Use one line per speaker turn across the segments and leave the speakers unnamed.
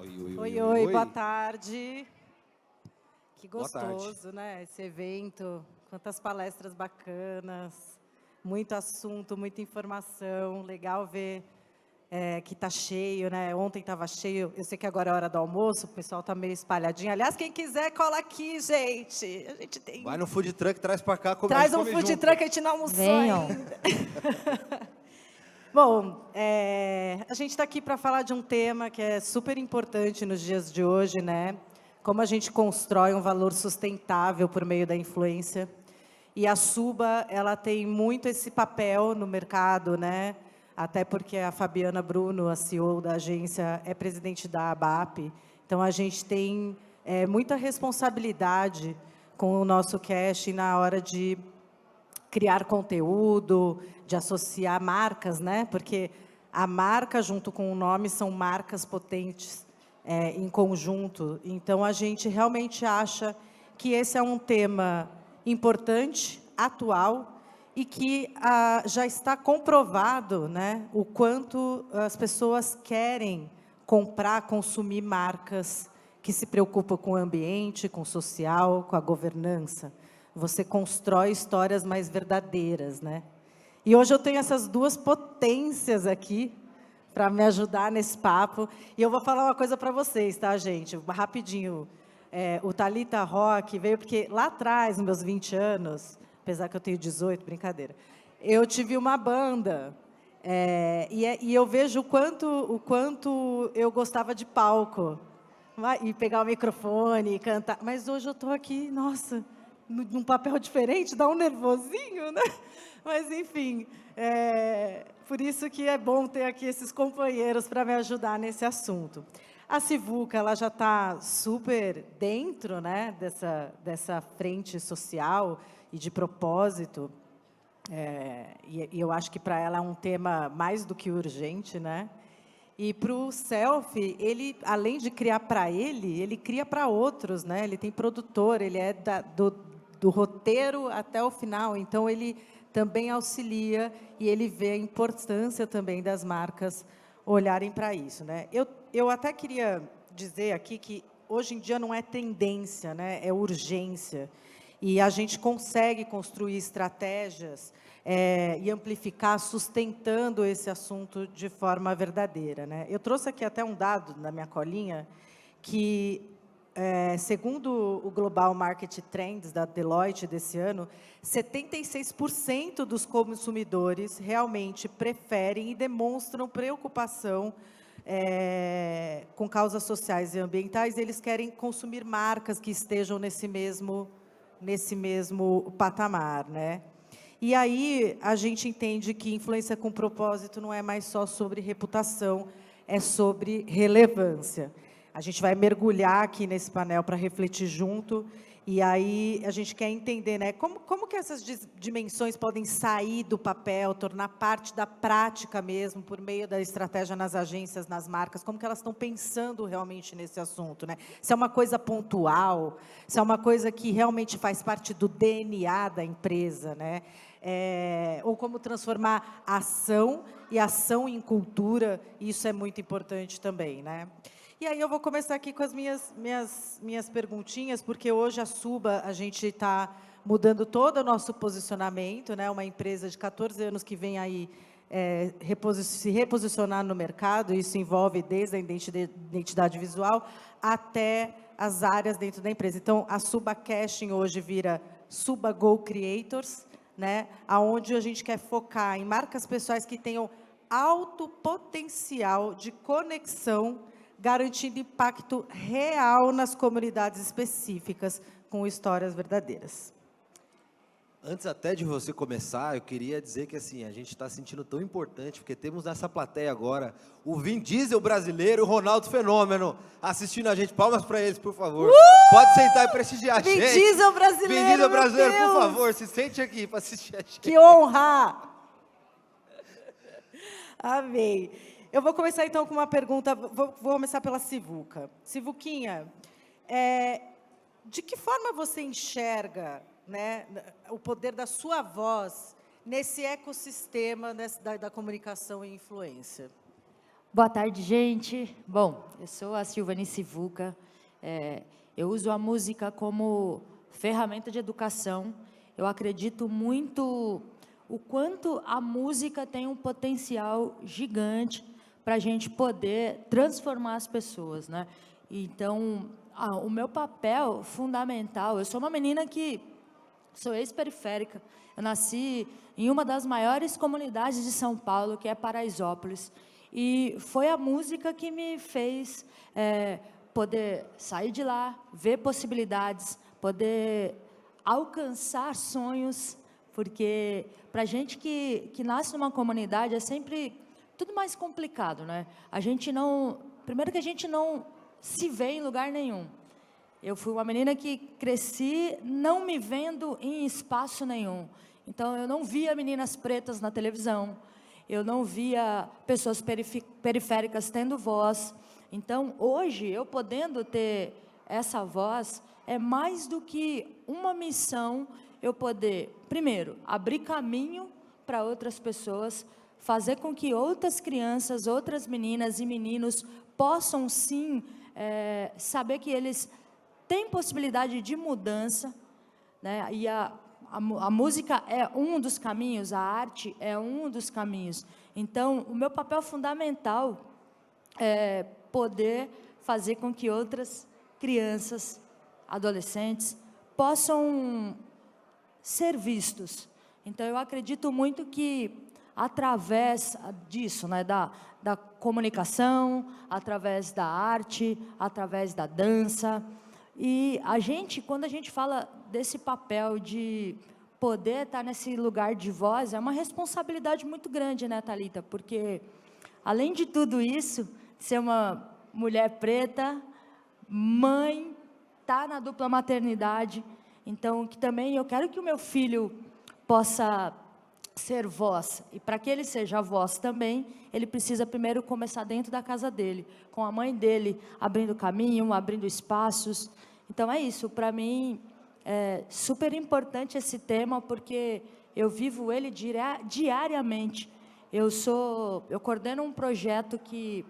Oi, boa tarde. Que
Boa
gostoso,
tarde.
né? Esse evento, quantas palestras bacanas, muito assunto, muita informação. Legal ver que tá cheio, né? Ontem estava cheio. Eu sei que agora é hora do almoço, o pessoal tá meio espalhadinho. Aliás, quem quiser, cola aqui, gente. A gente tem.
Vai no food truck, traz pra cá, a
Traz
gente
um
come
food
junto.
truck, a gente não almoçou
Venham.
ainda. Bom, a gente está aqui para falar de um tema que é super importante nos dias de hoje, né? Como a gente constrói um valor sustentável por meio da influência. E a Suba, ela tem muito esse papel no mercado, né? Até porque a Fabiana Bruno, a CEO da agência, é presidente da ABAP. Então, a gente tem muita responsabilidade com o nosso cash na hora de criar conteúdo, de associar marcas, né? Porque a marca junto com o nome são marcas potentes em conjunto. Então, a gente realmente acha que esse é um tema importante, atual, e que já está comprovado, né, o quanto as pessoas querem comprar, consumir marcas que se preocupam com o ambiente, com o social, com a governança. Você constrói histórias mais verdadeiras, né? E hoje eu tenho essas duas potências aqui para me ajudar nesse papo. E eu vou falar uma coisa para vocês, tá, gente? Rapidinho. O Thalita Rock veio porque lá atrás, nos meus 20 anos, apesar que eu tenho 18, brincadeira, eu tive uma banda. E eu vejo o quanto eu gostava de palco. E pegar o microfone e cantar. Mas hoje eu estou aqui, nossa, num papel diferente, dá um nervosinho, né? Mas, enfim, por isso que é bom ter aqui esses companheiros para me ajudar nesse assunto. A Sivuca, ela já está super dentro, né, dessa frente social e de propósito. E eu acho que para ela é um tema mais do que urgente, né? E para o Selfie, ele, além de criar para ele cria para outros, né? Ele tem produtor, ele é do roteiro até o final, então ele também auxilia e ele vê a importância também das marcas olharem para isso, né? Eu até queria dizer aqui que hoje em dia não é tendência, né? É urgência. E a gente consegue construir estratégias e amplificar, sustentando esse assunto de forma verdadeira, né? Eu trouxe aqui até um dado na minha colinha, que, segundo o Global Market Trends da Deloitte desse ano, 76% dos consumidores realmente preferem e demonstram preocupação com causas sociais e ambientais. Eles querem consumir marcas que estejam nesse mesmo patamar, né? E aí a gente entende que influência com propósito não é mais só sobre reputação, é sobre relevância. A gente vai mergulhar aqui nesse painel para refletir junto, e aí a gente quer entender, né, como que essas dimensões podem sair do papel, tornar parte da prática mesmo, por meio da estratégia nas agências, nas marcas, como que elas estão pensando realmente nesse assunto, né? Se é uma coisa pontual, se é uma coisa que realmente faz parte do DNA da empresa, né? Ou como transformar ação e ação em cultura, isso é muito importante também, né? E aí eu vou começar aqui com as minhas perguntinhas, porque hoje a Suba, a gente está mudando todo o nosso posicionamento, né? Uma empresa de 14 anos que vem aí se reposicionar no mercado, isso envolve desde a identidade visual até as áreas dentro da empresa. Então, a Suba Caching hoje vira Suba Go Creators, né? Aonde a gente quer focar em marcas pessoais que tenham alto potencial de conexão, garantindo impacto real nas comunidades específicas, com histórias verdadeiras.
Antes até de você começar, eu queria dizer que assim, a gente está sentindo tão importante, porque temos nessa plateia agora o Vin Diesel brasileiro e o Ronaldo Fenômeno assistindo a gente. Palmas para eles, por favor. Pode sentar e prestigiar a gente.
Vin Diesel brasileiro,
Vin Diesel brasileiro,
meu
por
Deus!
favor, se sente aqui para assistir a gente.
Que honra! Amém. Eu vou começar, então, com uma pergunta. Vou começar pela Sivuca. Sivuquinha, de que forma você enxerga, né, o poder da sua voz nesse ecossistema da comunicação e influência?
Boa tarde, gente. Bom, eu sou a Silvane Sivuca. Eu uso a música como ferramenta de educação. Eu acredito muito o quanto a música tem um potencial gigante para a gente poder transformar as pessoas, né? Então, o meu papel fundamental, eu sou uma menina que sou ex-periférica. Eu nasci em uma das maiores comunidades de São Paulo, que é Paraisópolis. E foi a música que me fez poder sair de lá, ver possibilidades, poder alcançar sonhos, porque para a gente que nasce numa comunidade é sempre tudo mais complicado, né? Primeiro que a gente não se vê em lugar nenhum. Eu fui uma menina que cresci não me vendo em espaço nenhum. Então, eu não via meninas pretas na televisão, eu não via pessoas periféricas tendo voz. Então, hoje, eu podendo ter essa voz, é mais do que uma missão eu poder, primeiro, abrir caminho para outras pessoas, fazer com que outras crianças, outras meninas e meninos possam, sim, saber que eles têm possibilidade de mudança, né? E a música é um dos caminhos, a arte é um dos caminhos. Então, o meu papel fundamental é poder fazer com que outras crianças, adolescentes, possam ser vistos. Então, eu acredito muito que, através disso, né, da comunicação, através da arte, através da dança, e quando a gente fala desse papel de poder estar nesse lugar de voz, é uma responsabilidade muito grande, né, Thalita? Porque, além de tudo isso, ser uma mulher preta, mãe, tá na dupla maternidade, então, que também eu quero que o meu filho possa ser voz, e para que ele seja voz também, ele precisa primeiro começar dentro da casa dele, com a mãe dele abrindo caminho, abrindo espaços. Então, é isso, para mim, é super importante esse tema, porque eu vivo ele diariamente. Eu coordeno um projeto que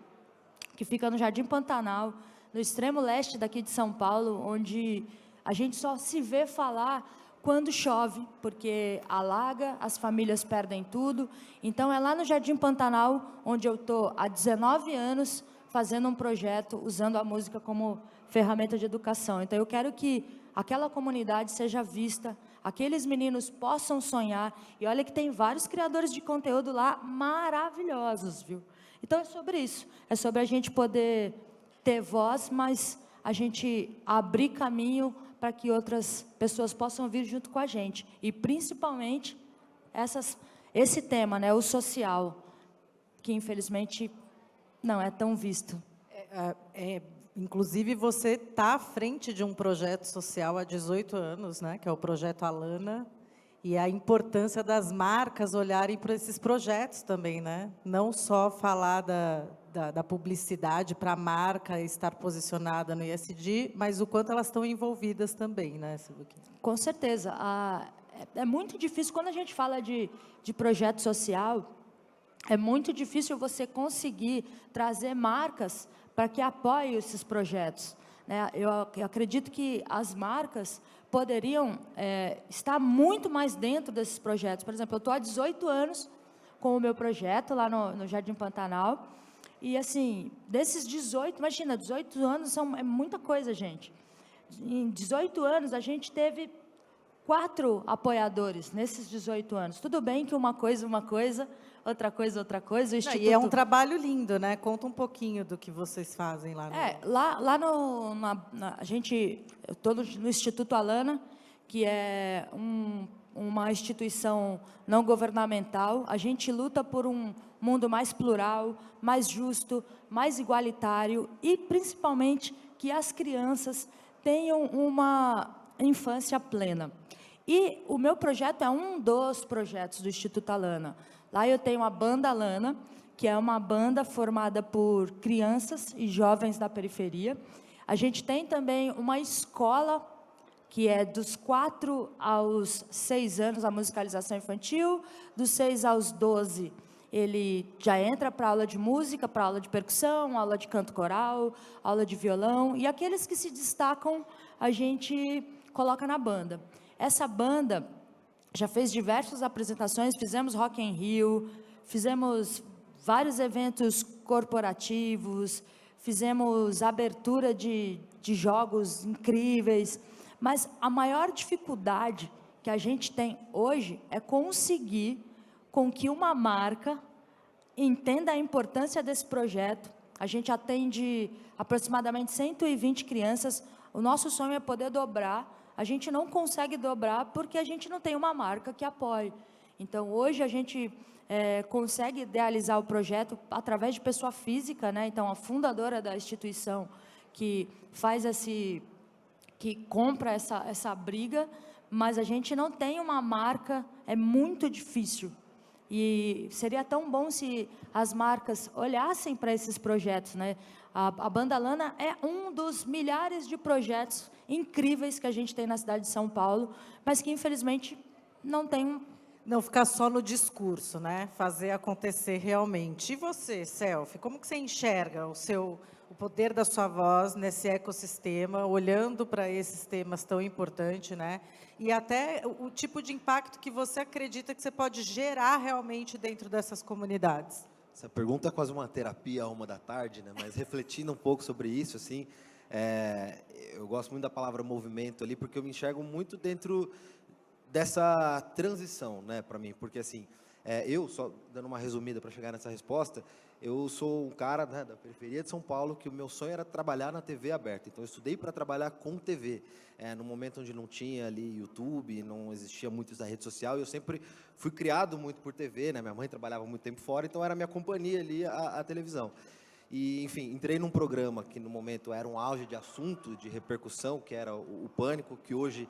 fica no Jardim Pantanal, no extremo leste daqui de São Paulo, onde a gente só se vê falar quando chove, porque alaga, as famílias perdem tudo. Então, é lá no Jardim Pantanal, onde eu estou há 19 anos, fazendo um projeto, usando a música como ferramenta de educação. Então, eu quero que aquela comunidade seja vista, aqueles meninos possam sonhar, e olha que tem vários criadores de conteúdo lá maravilhosos, viu? Então, é sobre isso, é sobre a gente poder ter voz, mas a gente abrir caminho para que outras pessoas possam vir junto com a gente. E, principalmente, esse tema, né, o social, que, infelizmente, não é tão visto.
Inclusive, você está à frente de um projeto social há 18 anos, né, que é o Projeto Alana, e a importância das marcas olharem para esses projetos também, né? Não só falar da publicidade para a marca estar posicionada no ISD, mas o quanto elas estão envolvidas também, né, Sivuca?
Com certeza. É muito difícil, quando a gente fala de projeto social, é muito difícil você conseguir trazer marcas para que apoiem esses projetos, né? Eu acredito que as marcas poderiam estar muito mais dentro desses projetos. Por exemplo, eu estou há 18 anos com o meu projeto lá no Jardim Pantanal, e assim, desses 18, imagina, 18 anos é muita coisa, gente. Em 18 anos, a gente teve 4 apoiadores nesses 18 anos. Tudo bem que uma coisa, outra coisa. O Instituto...
E é um trabalho lindo, né? Conta um pouquinho do que vocês fazem lá.
Eu estou no Instituto Alana, que é uma instituição não governamental. A gente luta por um mundo mais plural, mais justo, mais igualitário e, principalmente, que as crianças tenham uma infância plena. E o meu projeto é um dos projetos do Instituto Alana. Lá eu tenho a Banda Alana, que é uma banda formada por crianças e jovens da periferia. A gente tem também uma escola, que é dos 4 aos 6 anos, a musicalização infantil, dos 6 aos 12, ele já entra para aula de música, para aula de percussão, aula de canto coral, aula de violão, e aqueles que se destacam, a gente coloca na banda. Essa banda já fez diversas apresentações, fizemos Rock in Rio, fizemos vários eventos corporativos, fizemos abertura de jogos incríveis, mas a maior dificuldade que a gente tem hoje é conseguir com que uma marca entenda a importância desse projeto. A gente atende aproximadamente 120 crianças, o nosso sonho é poder dobrar, a gente não consegue dobrar porque a gente não tem uma marca que apoie. Então, hoje a gente consegue idealizar o projeto através de pessoa física, né? Então, a fundadora da instituição que faz que compra essa briga, mas a gente não tem uma marca, é muito difícil. E seria tão bom se as marcas olhassem para esses projetos, né? A Banda Lana é um dos milhares de projetos incríveis que a gente tem na cidade de São Paulo, mas que, infelizmente, não tem.
Não ficar só no discurso, né? Fazer acontecer realmente. E você, Selfie, como que você enxerga o poder da sua voz nesse ecossistema, olhando para esses temas tão importantes, né? E até o tipo de impacto que você acredita que você pode gerar realmente dentro dessas comunidades?
Essa pergunta é quase uma terapia à 1 da tarde, né? Mas refletindo um pouco sobre isso, assim, eu gosto muito da palavra movimento ali, porque eu me enxergo muito dentro dessa transição, né, para mim, porque assim, eu, só dando uma resumida para chegar nessa resposta, eu sou um cara, né, da periferia de São Paulo, que o meu sonho era trabalhar na TV aberta, então eu estudei para trabalhar com TV, no momento onde não tinha ali YouTube, não existia muito da rede social, e eu sempre fui criado muito por TV, né, minha mãe trabalhava muito tempo fora, então era a minha companhia ali, a televisão. E, enfim, entrei num programa que no momento era um auge de assunto, de repercussão, que era o Pânico, que hoje,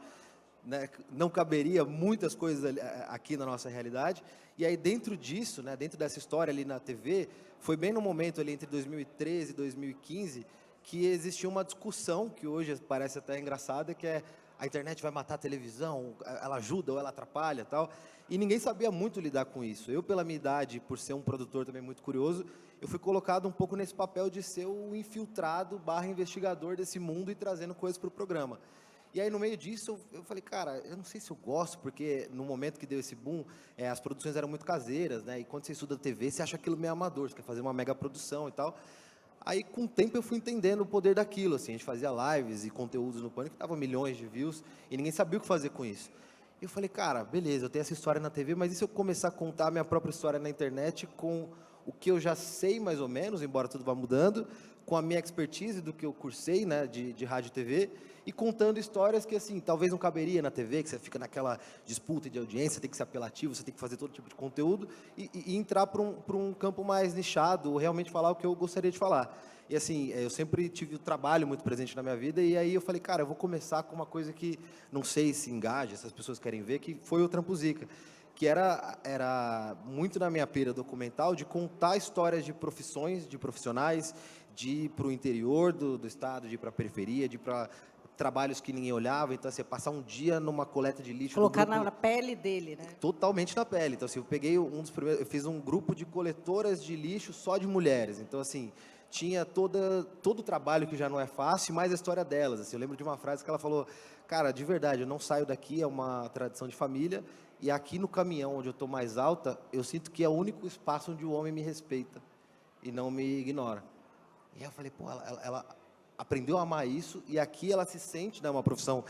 né, não caberia muitas coisas aqui na nossa realidade, e aí dentro disso, né, dentro dessa história ali na TV, foi bem no momento ali entre 2013 e 2015, que existia uma discussão, que hoje parece até engraçada, que é a internet vai matar a televisão, ela ajuda ou ela atrapalha, tal, e ninguém sabia muito lidar com isso. Eu, pela minha idade, por ser um produtor também muito curioso, eu fui colocado um pouco nesse papel de ser o infiltrado / investigador desse mundo e trazendo coisas para o programa. E aí, no meio disso, eu falei, cara, eu não sei se eu gosto, porque no momento que deu esse boom, as produções eram muito caseiras, né? E quando você estuda TV, você acha aquilo meio amador, você quer fazer uma mega produção e tal. Aí, com o tempo, eu fui entendendo o poder daquilo, assim, a gente fazia lives e conteúdos no Pânico que davam milhões de views, e ninguém sabia o que fazer com isso. E eu falei, cara, beleza, eu tenho essa história na TV, mas e se eu começar a contar a minha própria história na internet com o que eu já sei mais ou menos, embora tudo vá mudando, com a minha expertise do que eu cursei, né, de rádio e TV, e contando histórias que, assim, talvez não caberia na TV, que você fica naquela disputa de audiência, tem que ser apelativo, você tem que fazer todo tipo de conteúdo, e entrar para um campo mais nichado, realmente falar o que eu gostaria de falar. E, assim, eu sempre tive o trabalho muito presente na minha vida, e aí eu falei, cara, eu vou começar com uma coisa que não sei se engaja, se as pessoas querem ver, que foi o Trampo Zica, que era muito na minha pira documental de contar histórias de profissões, de profissionais, de ir para o interior do estado, de ir para a periferia, de ir para trabalhos que ninguém olhava, então assim, passar um dia numa coleta de lixo.
Colocar na pele dele, né?
Totalmente na pele. Então assim, eu peguei eu fiz um grupo de coletoras de lixo só de mulheres. Então assim, tinha todo o trabalho que já não é fácil, mais a história delas. Assim, eu lembro de uma frase que ela falou, cara, de verdade, eu não saio daqui, é uma tradição de família, e aqui no caminhão, onde eu estou mais alta, eu sinto que é o único espaço onde o homem me respeita e não me ignora. E aí eu falei, pô, ela aprendeu a amar isso, e aqui ela se sente, né, uma profissão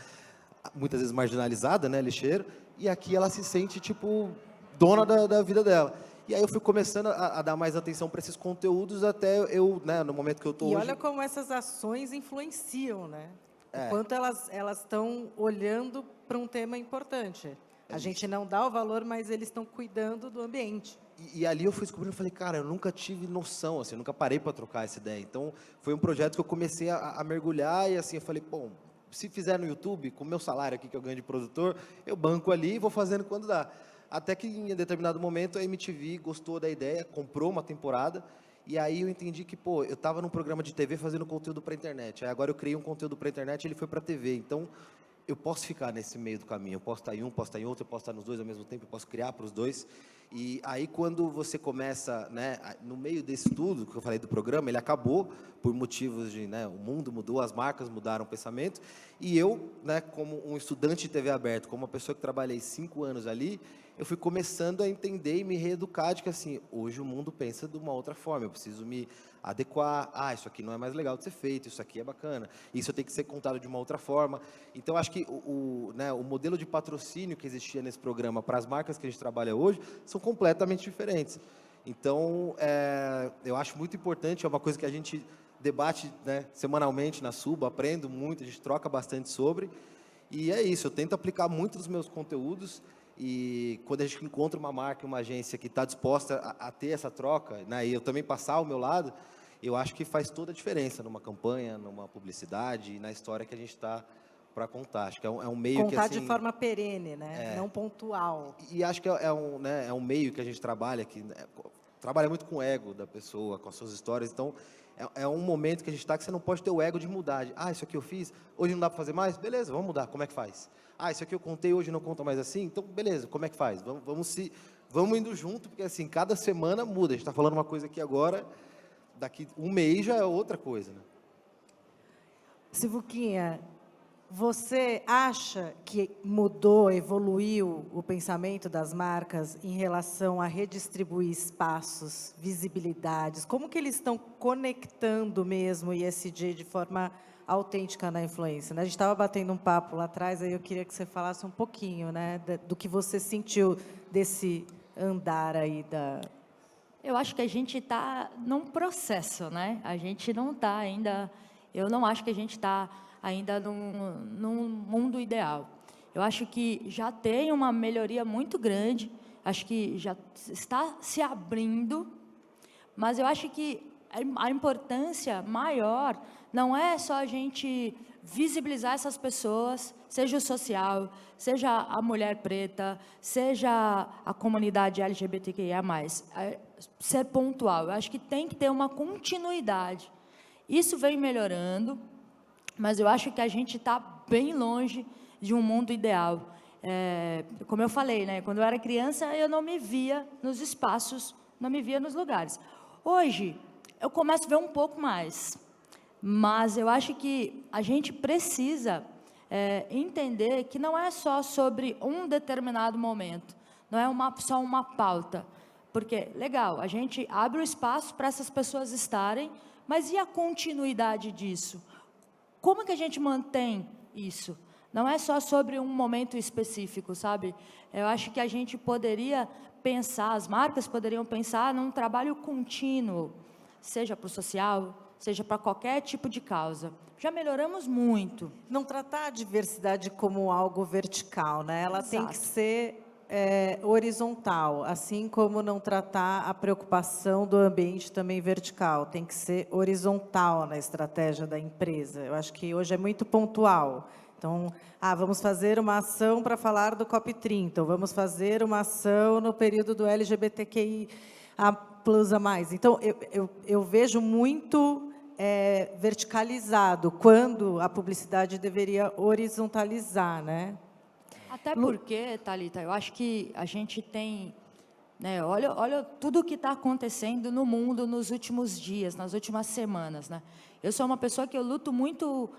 muitas vezes marginalizada, né, lixeiro, e aqui ela se sente, tipo, dona da vida dela. E aí eu fui começando a dar mais atenção para esses conteúdos, até eu, né, no momento que eu estou hoje...
E olha como essas ações influenciam, né? O quanto elas estão olhando para um tema importante. A gente não dá o valor, mas eles estão cuidando do ambiente.
E ali eu fui descobrindo, eu falei, cara, eu nunca tive noção, assim, eu nunca parei para trocar essa ideia. Então, foi um projeto que eu comecei a mergulhar, e assim, eu falei, bom, se fizer no YouTube, com o meu salário aqui que eu ganho de produtor, eu banco ali e vou fazendo quando dá. Até que, em determinado momento, a MTV gostou da ideia, comprou uma temporada, e aí eu entendi que, pô, eu estava num programa de TV fazendo conteúdo para a internet. Aí agora eu criei um conteúdo para a internet e ele foi para a TV. Então, eu posso ficar nesse meio do caminho. Eu posso estar em um, posso estar em outro, eu posso estar nos dois ao mesmo tempo, eu posso criar para os dois. E aí, quando você começa, né, no meio desse tudo que eu falei do programa, ele acabou por motivos de, né, o mundo mudou, as marcas mudaram o pensamento, e eu, né, como um estudante de TV aberta, como uma pessoa que trabalhei 5 anos ali, eu fui começando a entender e me reeducar de que, assim, hoje o mundo pensa de uma outra forma, eu preciso me adequar, isso aqui não é mais legal de ser feito, isso aqui é bacana, isso tem que ser contado de uma outra forma. Então, acho que né, o modelo de patrocínio que existia nesse programa para as marcas que a gente trabalha hoje são completamente diferentes. Então, eu acho muito importante, é uma coisa que a gente debate, né, semanalmente na Suba, aprendo muito, a gente troca bastante sobre, e é isso, eu tento aplicar muito dos meus conteúdos, e quando a gente encontra uma marca, uma agência que está disposta a ter essa troca, né, e eu também passar ao meu lado, eu acho que faz toda a diferença numa campanha, numa publicidade e na história que a gente está para contar. Acho que é um meio
Contar
que, assim,
de forma perene, né? Não pontual.
E acho que né, é um meio que a gente trabalha, que, né, trabalha muito com o ego da pessoa, com as suas histórias. Então, é um momento que a gente está que você não pode ter o ego de mudar. Isso aqui eu fiz, hoje não dá para fazer mais? Beleza, vamos mudar, como é que faz? Isso aqui eu contei, hoje não conta mais assim? Então, beleza, como é que faz? Vamos indo junto, porque assim, cada semana muda. A gente está falando uma coisa aqui agora, daqui um mês já é outra coisa, né?
Sivuquinha, você acha que mudou, evoluiu o pensamento das marcas em relação a redistribuir espaços, visibilidades? Como que eles estão conectando mesmo o ESG de forma autêntica na influência, né? A gente estava batendo um papo lá atrás, aí eu queria que você falasse um pouquinho, né, do que você sentiu desse andar aí da...
Eu acho que a gente está num processo, né? A gente não está ainda... Eu não acho que a gente está ainda num mundo ideal. Eu acho que já tem uma melhoria muito grande, acho que já está se abrindo, mas eu acho que a importância maior não é só a gente visibilizar essas pessoas, seja o social, seja a mulher preta, seja a comunidade LGBTQIA+, ser pontual. Eu acho que tem que ter uma continuidade. Isso vem melhorando, mas eu acho que a gente está bem longe de um mundo ideal. Como eu falei, né, quando eu era criança, eu não me via nos espaços, não me via nos lugares. Hoje, eu começo a ver um pouco mais, mas eu acho que a gente precisa entender que não é só sobre um determinado momento, não é só uma pauta, porque, legal, a gente abre o espaço para essas pessoas estarem, mas e a continuidade disso? Como que a gente mantém isso? Não é só sobre um momento específico, sabe? Eu acho que a gente poderia pensar, as marcas poderiam pensar num trabalho contínuo, seja para o social, seja para qualquer tipo de causa. Já melhoramos muito.
Não tratar a diversidade como algo vertical, né? Ela tem que ser horizontal, assim como não tratar a preocupação do ambiente também vertical. Tem que ser horizontal na estratégia da empresa. Eu acho que hoje é muito pontual. Então, vamos fazer uma ação para falar do COP30, ou vamos fazer uma ação no período do LGBTQI+. Então, eu vejo muito verticalizado, quando a publicidade deveria horizontalizar, né?
Até porque, Thalita, eu acho que a gente tem... né, olha tudo o que está acontecendo no mundo nos últimos dias, nas últimas semanas, né? Eu sou uma pessoa que eu luto muito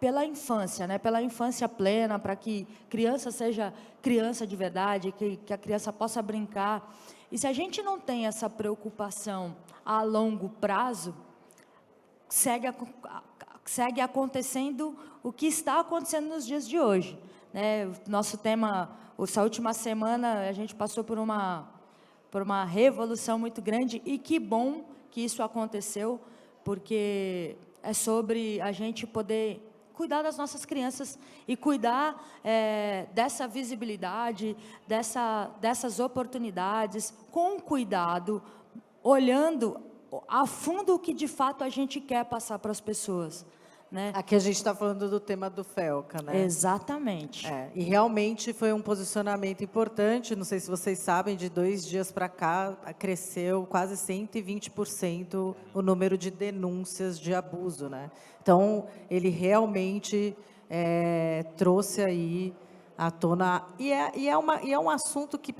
pela infância, né? Pela infância plena, para que criança seja criança de verdade, que a criança possa brincar. E se a gente não tem essa preocupação a longo prazo, segue acontecendo o que está acontecendo nos dias de hoje, né? Nosso tema, essa última semana, a gente passou por uma revolução muito grande, e que bom que isso aconteceu, porque é sobre a gente poder cuidar das nossas crianças e cuidar dessa visibilidade, dessas oportunidades, com cuidado, olhando a fundo o que de fato a gente quer passar para as pessoas, né?
Aqui a gente está falando do tema do FELCA, né?
Exatamente.
E realmente foi um posicionamento importante, não sei se vocês sabem, de 2 dias para cá, cresceu quase 120% o número de denúncias de abuso, né? Então, ele realmente trouxe aí à tona. E é um assunto que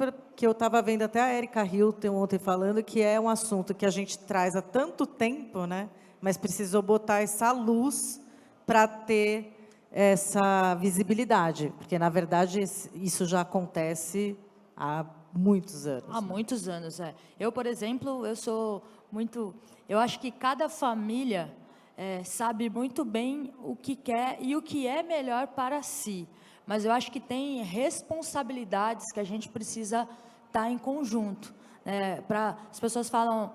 eu estava vendo até a Erika Hilton ontem falando, que é um assunto que a gente traz há tanto tempo, né? Mas precisou botar essa luz para ter essa visibilidade, porque, na verdade, isso já acontece há muitos anos.
Há muitos anos, é. Eu, por exemplo, eu acho que cada família sabe muito bem o que quer e o que é melhor para si. Mas eu acho que tem responsabilidades que a gente precisa estar em conjunto. As pessoas falam,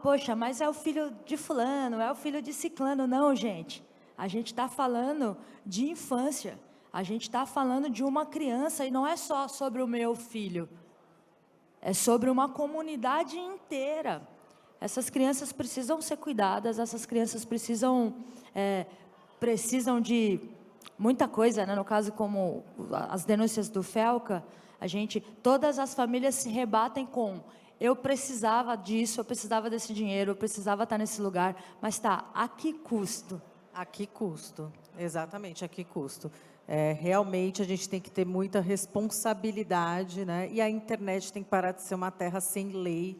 poxa, mas é o filho de fulano, é o filho de ciclano. Não, gente. A gente está falando de infância. A gente está falando de uma criança e não é só sobre o meu filho. É sobre uma comunidade inteira. Essas crianças precisam ser cuidadas, essas crianças precisam de muita coisa, né? No caso, como as denúncias do Felca, todas as famílias se rebatem com: eu precisava disso, eu precisava desse dinheiro, eu precisava estar nesse lugar, mas a que custo?
A que custo? Exatamente, a que custo? Realmente a gente tem que ter muita responsabilidade, né? E a internet tem que parar de ser uma terra sem lei.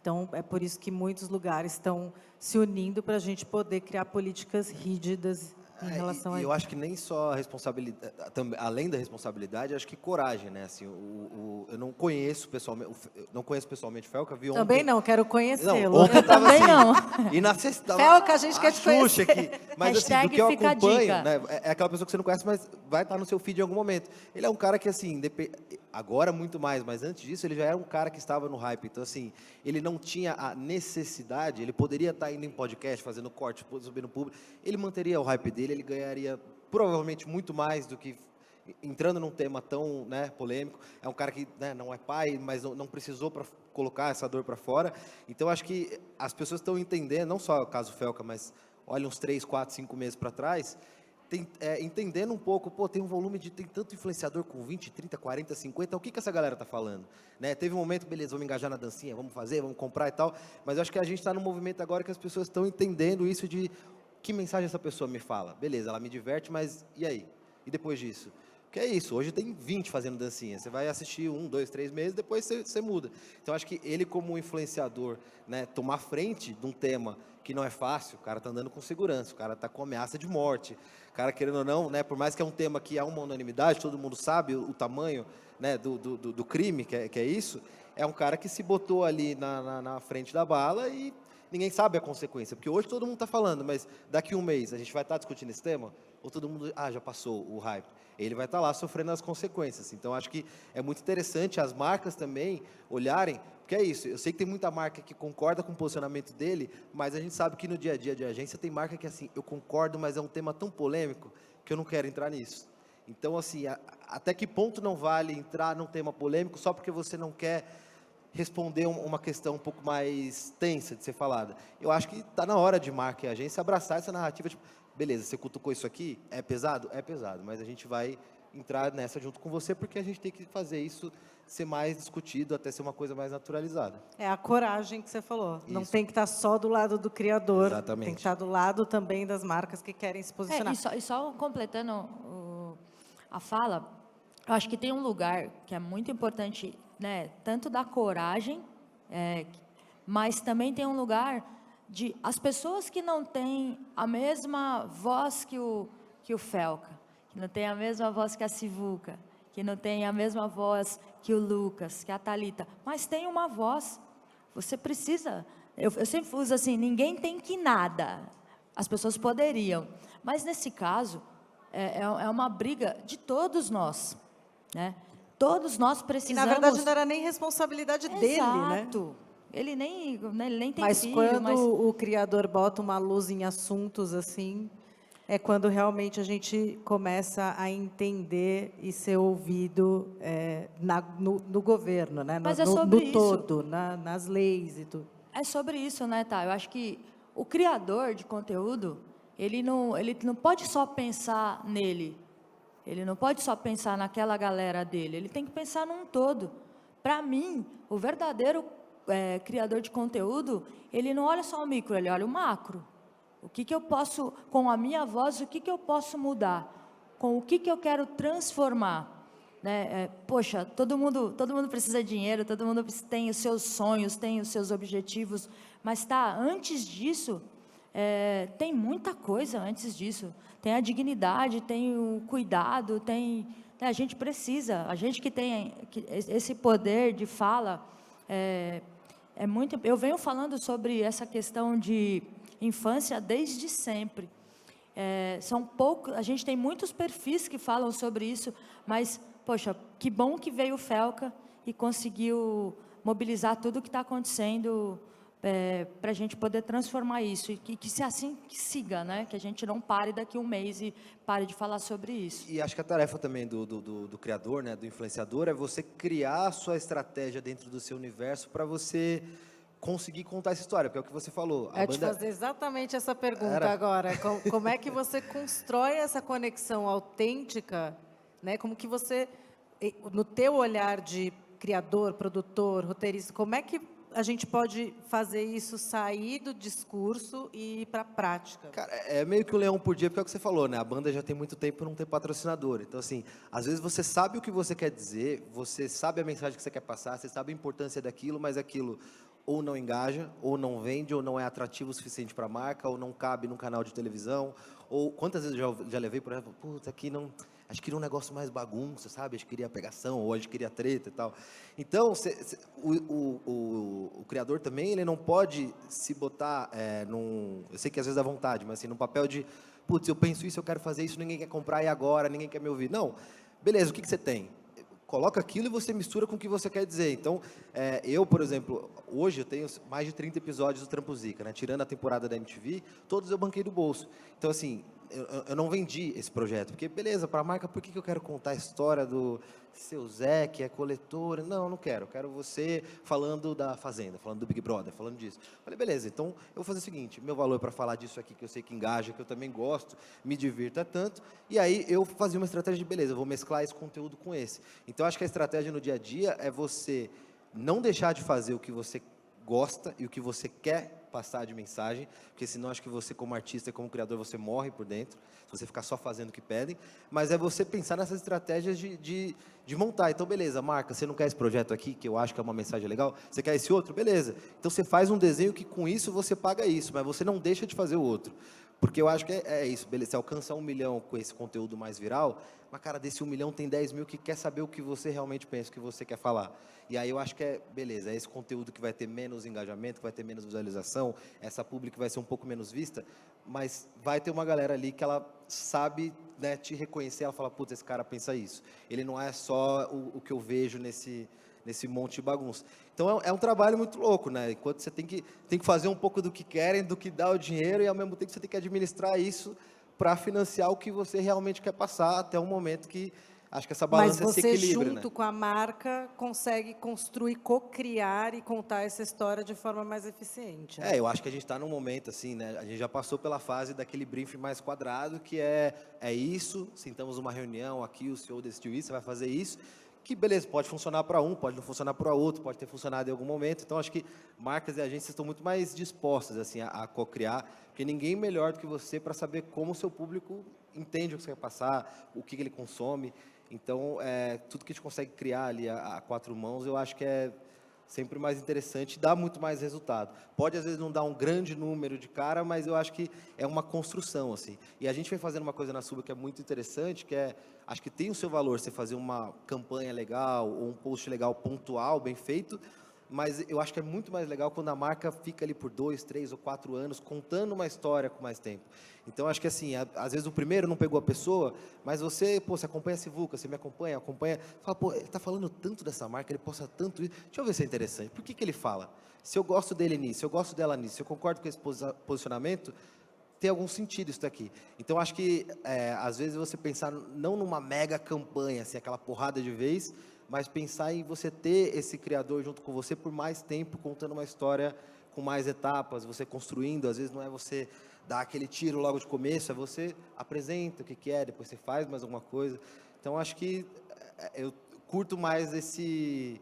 Então, é por isso que muitos lugares estão se unindo para a gente poder criar políticas rígidas em relação a isso.
Eu acho que nem só a responsabilidade, além da responsabilidade, acho que coragem, né? Assim, eu não conheço pessoalmente o Felca, vi ontem.
Também não, quero conhecê-lo.
Ontem
Eu também
assim,
não.
Felca, a gente quer te conhecer.
Aqui. Mas assim, do que eu
Hashtag fica a
acompanho,
dica.
né, é aquela pessoa que você não conhece, mas vai estar no seu feed em algum momento. Ele é um cara que, assim, agora muito mais, mas antes disso, ele já era um cara que estava no hype. Então, assim, ele não tinha a necessidade, ele poderia estar indo em podcast, fazendo corte, subindo público, ele manteria o hype dele, ele ganharia provavelmente muito mais do que entrando num tema tão, né, polêmico. É um cara que, né, não é pai, mas não precisou para colocar essa dor para fora. Então, acho que as pessoas estão entendendo, não só o caso Felca, mas olha uns 3, 4, 5 meses para trás, entendendo um pouco, tem um volume tem tanto influenciador com 20, 30, 40, 50, o que essa galera tá falando? Né? Teve um momento, beleza, vamos engajar na dancinha, vamos fazer, vamos comprar e tal, mas eu acho que a gente está num movimento agora que as pessoas estão entendendo isso de que mensagem essa pessoa me fala. Beleza, ela me diverte, mas e aí? E depois disso? Porque é isso, hoje tem 20 fazendo dancinha, você vai assistir 1, 2, 3 meses, depois você muda. Então, acho que ele como influenciador, né, tomar frente de um tema que não é fácil, o cara tá andando com segurança, o cara tá com ameaça de morte, o cara, querendo ou não, né, por mais que é um tema que há uma unanimidade, todo mundo sabe o tamanho, né, do crime, que é isso, é um cara que se botou ali na frente da bala e ninguém sabe a consequência, porque hoje todo mundo está falando, mas daqui um mês a gente vai estar discutindo esse tema? Ou todo mundo, já passou o hype? Ele vai estar lá sofrendo as consequências. Então, acho que é muito interessante as marcas também olharem, porque é isso, eu sei que tem muita marca que concorda com o posicionamento dele, mas a gente sabe que no dia a dia de agência tem marca que, assim, eu concordo, mas é um tema tão polêmico que eu não quero entrar nisso. Então, assim, até que ponto não vale entrar num tema polêmico só porque você não quer responder uma questão um pouco mais tensa de ser falada? Eu acho que está na hora de marca e agência abraçar essa narrativa, tipo, beleza, você cutucou isso aqui, é pesado? É pesado, mas a gente vai entrar nessa junto com você, porque a gente tem que fazer isso ser mais discutido, até ser uma coisa mais naturalizada.
É a coragem que você falou.
Isso.
Não tem que estar só do lado do criador.
Exatamente.
Tem que estar do lado também das marcas que querem se posicionar.
E só completando a fala, eu acho que tem um lugar que é muito importante, né, tanto da coragem, mas também tem um lugar de as pessoas que não têm a mesma voz que o Felca, que não tem a mesma voz que a Sivuca, que não tem a mesma voz que o Lucas, que a Thalita, mas tem uma voz. Você precisa, eu sempre uso assim, ninguém tem que nada. As pessoas poderiam, mas nesse caso é uma briga de todos nós, né? Todos nós precisamos.
E, na verdade, não era nem responsabilidade dele, né?
Exato. Ele nem tem
Mas
filho.
quando o criador bota uma luz em assuntos assim, é quando realmente a gente começa a entender e ser ouvido no governo, né?
Mas
no todo, nas leis e tudo.
É sobre isso, né, Tá? Eu acho que o criador de conteúdo, ele não pode só pensar nele. Ele não pode só pensar naquela galera dele. Ele tem que pensar num todo. Para mim, o verdadeiro criador de conteúdo, ele não olha só o micro, ele olha o macro. O que eu posso, com a minha voz, o que eu posso mudar? Com o que eu quero transformar? né? Poxa, todo mundo precisa de dinheiro, todo mundo tem os seus sonhos, tem os seus objetivos, mas antes disso, tem muita coisa antes disso. Tem a dignidade, tem o cuidado, né, a gente precisa, a gente que tem esse poder de fala, muito. Eu venho falando sobre essa questão de infância desde sempre. São poucos, a gente tem muitos perfis que falam sobre isso, mas, poxa, que bom que veio o Felca e conseguiu mobilizar tudo o que está acontecendo para a gente poder transformar isso, e que se assim que siga, né? Que a gente não pare daqui um mês e pare de falar sobre isso.
E acho que a tarefa também do criador, né, do influenciador, é você criar a sua estratégia dentro do seu universo para você conseguir contar essa história, porque é o que você falou.
Eu te fazer exatamente essa pergunta agora. Como é que você constrói essa conexão autêntica, né? Como que você, no teu olhar de criador, produtor, roteirista, como é que a gente pode fazer isso sair do discurso e ir para a prática?
Cara, é meio que um leão por dia, porque é o que você falou, né? A banda já tem muito tempo e não tem patrocinador. Então, assim, às vezes você sabe o que você quer dizer, você sabe a mensagem que você quer passar, você sabe a importância daquilo, mas aquilo ou não engaja, ou não vende, ou não é atrativo o suficiente para a marca, ou não cabe num canal de televisão, ou quantas vezes eu já levei, por exemplo, putz, aqui não... Acho que queria um negócio mais bagunça, sabe? Acho que queria pegação, ou acho que queria treta e tal. Então, o criador também, ele não pode se botar eu sei que às vezes dá vontade, mas assim, num papel de, putz, eu penso isso, eu quero fazer isso, ninguém quer comprar, e agora? Ninguém quer me ouvir. Não. Beleza, o que você tem? Coloca aquilo e você mistura com o que você quer dizer. Então, eu, por exemplo, hoje eu tenho mais de 30 episódios do Trampo Zica, né? Tirando a temporada da MTV, todos eu banquei do bolso. Então, assim, eu não vendi esse projeto, porque, beleza, para a marca, por que eu quero contar a história do seu Zé, que é coletor? Não, não quero. Eu quero você falando da Fazenda, falando do Big Brother, falando disso. Falei, beleza, então eu vou fazer o seguinte, meu valor é para falar disso aqui, que eu sei que engaja, que eu também gosto, me divirta tanto, e aí eu fazia uma estratégia de, beleza, eu vou mesclar esse conteúdo com esse. Então, acho que a estratégia no dia a dia é você não deixar de fazer o que você gosta e o que você quer passar de mensagem, porque senão acho que você como artista, como criador, você morre por dentro, se você ficar só fazendo o que pedem, mas é você pensar nessas estratégias de montar. Então, beleza, marca, você não quer esse projeto aqui, que eu acho que é uma mensagem legal, você quer esse outro? Beleza. Então, você faz um desenho que com isso você paga isso, mas você não deixa de fazer o outro. Porque eu acho que é isso, beleza, você alcança 1 milhão com esse conteúdo mais viral, mas, cara, desse 1 milhão tem 10 mil que quer saber o que você realmente pensa, o que você quer falar. E aí eu acho que beleza, é esse conteúdo que vai ter menos engajamento, que vai ter menos visualização, essa publi que vai ser um pouco menos vista, mas vai ter uma galera ali que ela sabe, né, te reconhecer, ela fala, putz, esse cara pensa isso. Ele não é só o que eu vejo nesse monte de bagunça. Então, é um trabalho muito louco, né? Enquanto você tem que fazer um pouco do que querem, do que dá o dinheiro, e ao mesmo tempo você tem que administrar isso para financiar o que você realmente quer passar, até um momento que acho que essa balança se equilibra.
Mas você, junto com a marca, consegue construir, co-criar e contar essa história de forma mais eficiente. Né?
Eu acho que a gente está num momento assim, né? A gente já passou pela fase daquele briefing mais quadrado, que é isso, sentamos numa reunião aqui, o CEO decidiu isso, você vai fazer isso, que beleza, pode funcionar para um, pode não funcionar para outro, pode ter funcionado em algum momento. Então, acho que marcas e agências estão muito mais dispostas assim, a co-criar, porque ninguém melhor do que você para saber como o seu público entende o que você quer passar, o que ele consome. Então, tudo que a gente consegue criar ali a quatro mãos, eu acho que é sempre mais interessante, dá muito mais resultado. Pode, às vezes, não dar um grande número de cara, mas eu acho que é uma construção, assim. E a gente vem fazendo uma coisa na Suba que é muito interessante, que acho que tem o seu valor você fazer uma campanha legal, ou um post legal, pontual, bem feito, mas eu acho que é muito mais legal quando a marca fica ali por 2, 3 ou 4 anos, contando uma história com mais tempo. Então, acho que assim, às vezes o primeiro não pegou a pessoa, mas você acompanha a Sivuca, você me acompanha, fala, pô, ele está falando tanto dessa marca, ele posta tanto isso, deixa eu ver se é interessante. Por que ele fala? Se eu gosto dele nisso, se eu gosto dela nisso, se eu concordo com esse posicionamento, tem algum sentido isso daqui. Então, acho que, às vezes, você pensar não numa mega campanha, assim, aquela porrada de vez, mas pensar em você ter esse criador junto com você por mais tempo, contando uma história com mais etapas, você construindo, às vezes não é você dar aquele tiro logo de começo, é você apresenta o que é, depois você faz mais alguma coisa. Então, acho que eu curto mais esse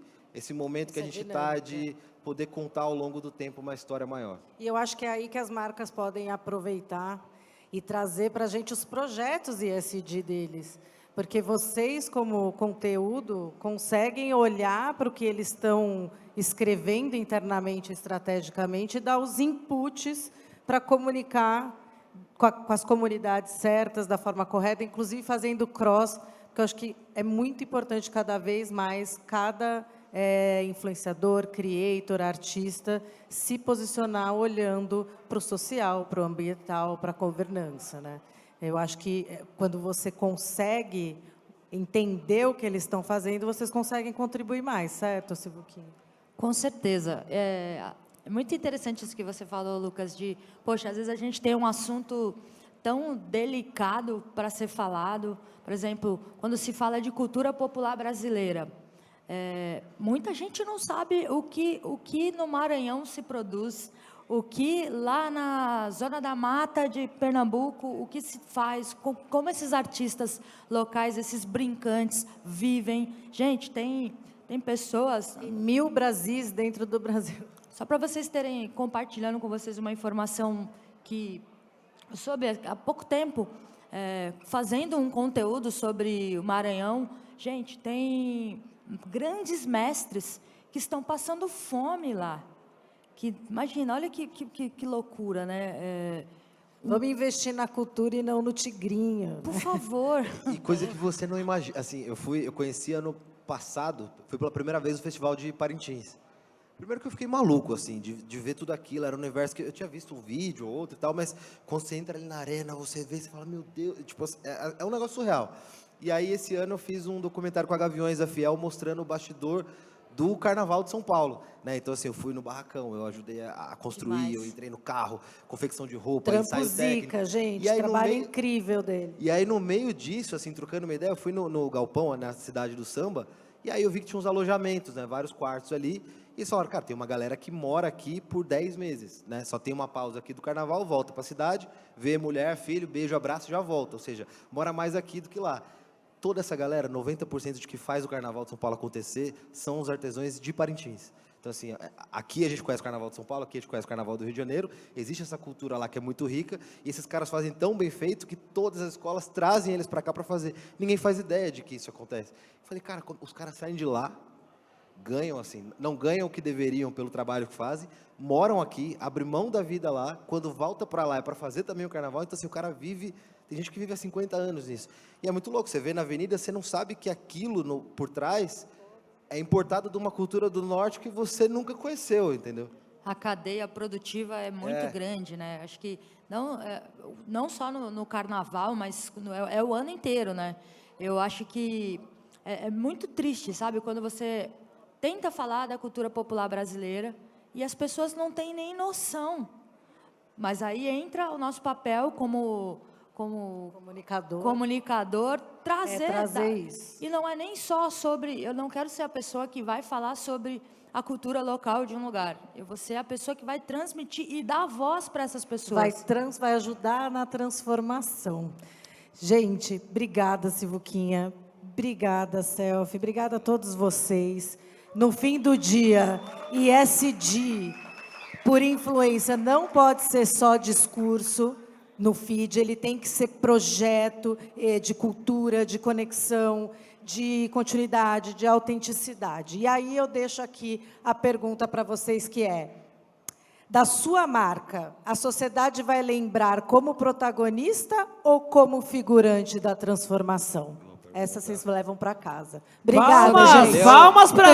momento que a gente está de poder contar ao longo do tempo uma história maior.
E eu acho que é aí que as marcas podem aproveitar e trazer para a gente os projetos ESG deles. Porque vocês, como conteúdo, conseguem olhar para o que eles estão escrevendo internamente, estrategicamente, e dar os inputs para comunicar com as comunidades certas, da forma correta, inclusive fazendo cross, porque eu acho que é muito importante cada vez mais cada influenciador, creator, artista, se posicionar olhando para o social, para o ambiental, para a governança, né? Eu acho que quando você consegue entender o que eles estão fazendo, vocês conseguem contribuir mais, certo, Sivuquinha?
Com certeza. É muito interessante isso que você falou, Lucas, poxa, às vezes a gente tem um assunto tão delicado para ser falado. Por exemplo, quando se fala de cultura popular brasileira, muita gente não sabe o que no Maranhão se produz, o que lá na Zona da Mata de Pernambuco, o que se faz, como esses artistas locais, esses brincantes vivem. Gente, tem pessoas...
Tem 1000 Brasis dentro do Brasil.
Só para vocês terem, compartilhando com vocês uma informação que eu soube há pouco tempo, fazendo um conteúdo sobre o Maranhão, gente, tem grandes mestres que estão passando fome lá. Imagina, olha que loucura, né?
Vamos investir na cultura e não no tigrinho.
Por favor.
E coisa que você não imagina. Assim, eu conheci ano passado, fui pela primeira vez no Festival de Parintins. Primeiro que eu fiquei maluco, assim, de ver tudo aquilo. Era um universo que eu tinha visto um vídeo ou outro e tal, mas quando você entra ali na arena, você vê, você fala, meu Deus, tipo, é um negócio surreal. E aí, esse ano, eu fiz um documentário com a Gaviões da Fiel, mostrando o bastidor do Carnaval de São Paulo, né? Então, assim, eu fui no barracão, eu ajudei a construir, eu entrei no carro, confecção de roupa, ensaio técnico.
Zica, gente,
e aí,
trabalho incrível dele.
E aí, no meio disso, assim, trocando uma ideia, eu fui no Galpão, na cidade do samba, e aí eu vi que tinha uns alojamentos, né? Vários quartos ali, e eles falaram, cara, tem uma galera que mora aqui por 10 meses, né? Só tem uma pausa aqui do carnaval, volta para a cidade, vê mulher, filho, beijo, abraço, já volta. Ou seja, mora mais aqui do que lá. Toda essa galera, 90% de que faz o Carnaval de São Paulo acontecer, são os artesãos de Parintins. Então, assim, aqui a gente conhece o Carnaval de São Paulo, aqui a gente conhece o Carnaval do Rio de Janeiro, existe essa cultura lá que é muito rica, e esses caras fazem tão bem feito que todas as escolas trazem eles para cá para fazer. Ninguém faz ideia de que isso acontece. Eu falei, cara, os caras saem de lá, ganham, assim, não ganham o que deveriam pelo trabalho que fazem, moram aqui, abrem mão da vida lá, quando volta para lá é para fazer também o Carnaval, então, assim, o cara vive... Tem gente que vive há 50 anos nisso. E é muito louco, você vê na avenida, você não sabe que aquilo por trás é importado de uma cultura do norte que você nunca conheceu, entendeu?
A cadeia produtiva é muito grande, né? Acho que não só no carnaval, mas é o ano inteiro, né? Eu acho que é muito triste, sabe? Quando você tenta falar da cultura popular brasileira e as pessoas não têm nem noção. Mas aí entra o nosso papel como comunicador
trazer isso.
E não é nem só sobre... Eu não quero ser a pessoa que vai falar sobre a cultura local de um lugar. Eu vou ser a pessoa que vai transmitir e dar voz para essas pessoas.
Vai ajudar na transformação. Gente, obrigada, Sivuquinha. Obrigada, Selfie. Obrigada a todos vocês. No fim do dia, ESG, por influência, não pode ser só discurso. No feed, ele tem que ser projeto de cultura, de conexão, de continuidade, de autenticidade. E aí eu deixo aqui a pergunta para vocês, que é, da sua marca, a sociedade vai lembrar como protagonista ou como figurante da transformação? Essa vocês levam para casa. Obrigada, gente.
Palmas para...